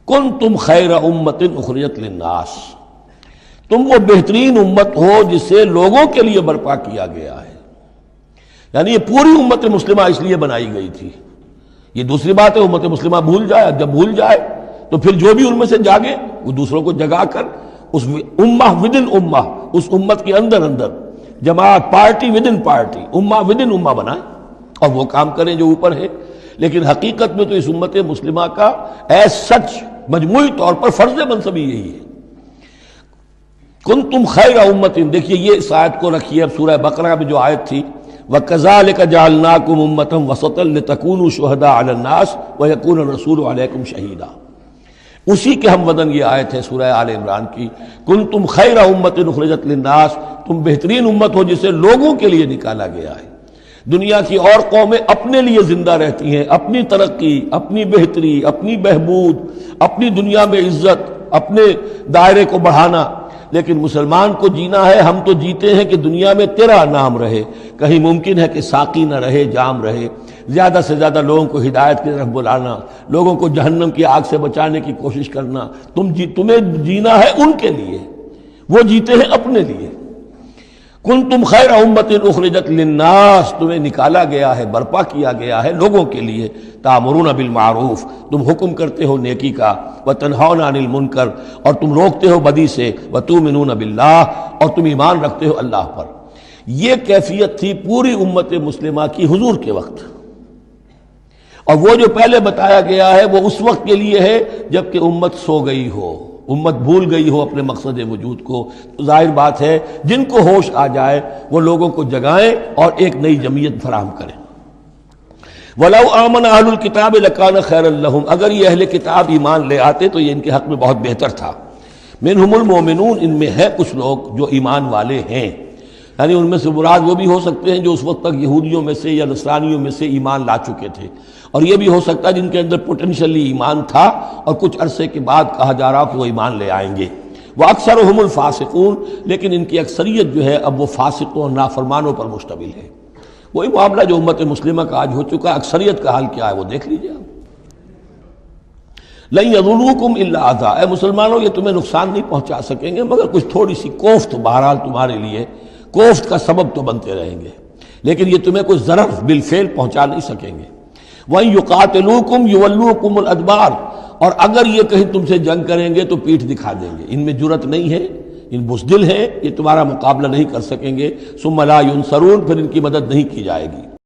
کنتم خیر امت اخرجت للناس، تم وہ بہترین امت ہو جسے لوگوں کے لیے برپا کیا گیا ہے. یعنی یہ پوری امت مسلمہ اس لیے بنائی گئی تھی. یہ دوسری بات ہے امت مسلمہ بھول جائے، جب بھول جائے تو پھر جو بھی ان میں سے جاگے وہ دوسروں کو جگا کر اس امہ ودن امہ، اس امت کے اندر اندر جماعت، پارٹی ودن پارٹی، امہ ودن امہ بنائیں اور وہ کام کریں جو اوپر ہے. لیکن حقیقت میں تو اس امت مسلمہ کا ایز سچ مجموعی طور پر فرض منصبی یہی ہے. کنتم خیر امت، دیکھیے یہ اس آیت کو رکھیے. اب سورہ بقرہ میں جو آیت تھی وَكَذَلِكَ جَعَلْنَاكُمْ أُمَّةً وَسَطًا لِتَكُونُوا شُهَدَاءَ عَلَى النَّاسِ وَيَكُونَ الرَّسُولُ عَلَيْكُمْ شَهِيدًا. اسی کے ہم وزن یہ آیت ہے سورہ آل عمران کی. کنتم خیر امت اخرجت للناس، تم بہترین امت ہو جسے لوگوں کے لیے نکالا گیا ہے. دنیا کی اور قومیں اپنے لیے زندہ رہتی ہیں، اپنی ترقی، اپنی بہتری، اپنی بہبود، اپنی دنیا میں عزت، اپنے دائرے کو بڑھانا. لیکن مسلمان کو جینا ہے، ہم تو جیتے ہیں کہ دنیا میں تیرا نام رہے. کہیں ممکن ہے کہ ساقی نہ رہے، جام رہے. زیادہ سے زیادہ لوگوں کو ہدایت کی طرف بلانا، لوگوں کو جہنم کی آگ سے بچانے کی کوشش کرنا. تمہیں جینا ہے ان کے لیے، وہ جیتے ہیں اپنے لیے. کنتم خیر امت اخرجت للناس، تمہیں نکالا گیا ہے، برپا کیا گیا ہے لوگوں کے لیے. تامرون بالمعروف، تم حکم کرتے ہو نیکی کا. وتنہون عن المنکر، اور تم روکتے ہو بدی سے. وتؤمنون باللہ، اور تم ایمان رکھتے ہو اللہ پر. یہ کیفیت تھی پوری امت مسلمہ کی حضور کے وقت. اور وہ جو پہلے بتایا گیا ہے وہ اس وقت کے لیے ہے جب کہ امت سو گئی ہو، امت بھول گئی ہو اپنے مقصد وجود کو. تو ظاہر بات ہے جن کو ہوش آ جائے وہ لوگوں کو جگائیں اور ایک نئی جمعیت فراہم کریں. وَلَوْ آمَنَ أَهْلُ الْكِتَابِ لَكَانَ خَيْرًا لَهُمْ، اگر یہ اہل کتاب ایمان لے آتے تو یہ ان کے حق میں بہت بہتر تھا. مِنْهُمُ الْمُؤْمِنُونَ، ان میں ہے کچھ لوگ جو ایمان والے ہیں. یعنی ان میں سے مراد وہ بھی ہو سکتے ہیں جو اس وقت تک یہودیوں میں سے یا نصرانیوں میں سے ایمان لا چکے تھے، اور یہ بھی ہو سکتا ہے جن کے اندر پوٹینشلی ایمان تھا اور کچھ عرصے کے بعد کہا جا رہا کہ وہ ایمان لے آئیں گے. وَأَكْثَرُهُمُ الْفَاسِقُونَ، لیکن ان کی اکثریت جو ہے اب وہ فاسقوں اور نافرمانوں پر مشتمل ہے. وہی معاملہ جو امت مسلمہ کا آج ہو چکا ہے. اکثریت کا حال کیا ہے وہ دیکھ لیجیے آپ. لَن يَضُرُّوكُمْ إِلَّا أَذًى، اے مسلمانوں یہ تمہیں نقصان نہیں پہنچا سکیں گے مگر کچھ تھوڑی سی کوفت، بہرحال تمہارے لیے کوفت کا سبب تو بنتے رہیں گے، لیکن یہ تمہیں کوئی ضرر بالفعل پہنچا نہیں سکیں گے. وَإِن يُقَاتِلُوكُمْ يُوَلُّوكُمُ الْأَدْبَارَ، اور اگر یہ کہیں تم سے جنگ کریں گے تو پیٹھ دکھا دیں گے. ان میں جرأت نہیں ہے، ان بزدل ہیں، یہ تمہارا مقابلہ نہیں کر سکیں گے. ثُمَّ لَا يُنصَرُونَ، پھر ان کی مدد نہیں کی جائے گی.